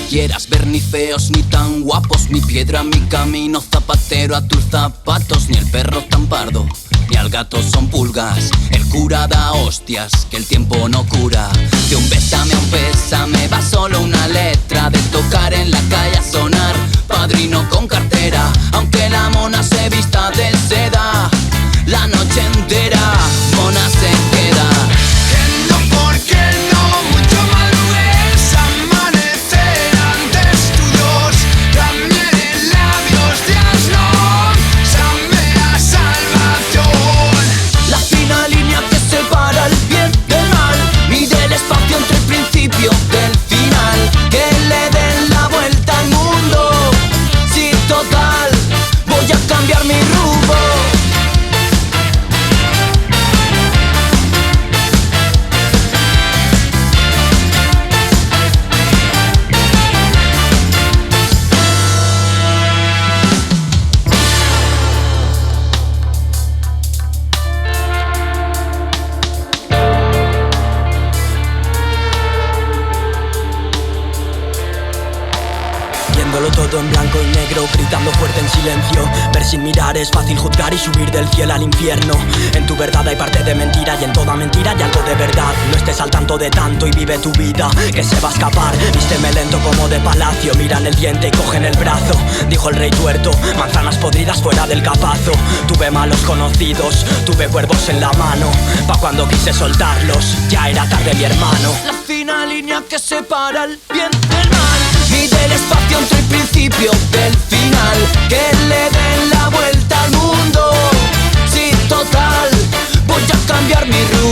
quieras ver ni feos ni tan guapos, ni piedra a mi camino, zapatero a tus zapatos, ni el perro tan pardo, ni al gato son pulgas. El cura da hostias, que el tiempo no cura. De un bésame a un pésame va solo una letra, de tocar en la calle a sonar, padrino con cartera, aunque la mona se vista de seda, la noche entera mona se queda. Que no, porque no, mucho madrugues, amanecer antes tu Dios, también en labios de asno, samea salvación. La fina línea que separa el bien del mal, mide el espacio entre el principio del final, que le den la vuelta al mundo. Sí, total, voy a cambiar mi rumbo. Viéndolo todo en blanco y negro, gritando fuerte en silencio. Ver sin mirar es fácil juzgar y subir del cielo al infierno. En tu verdad hay parte de mentira y en toda mentira hay algo de verdad. No estés al tanto de tanto y vive tu vida, que se va a escapar. Vísteme lento como de palacio, miran el diente y cogen el brazo. Dijo el rey tuerto, manzanas podridas fuera del capazo. Tuve malos conocidos, tuve cuervos en la mano, pa' cuando quise soltarlos, ya era tarde mi hermano. La fina línea que separa el bien del mal, mide el espacio entre el principio del final, que le den la vuelta al mundo. Sí, total, voy a cambiar mi rumbo.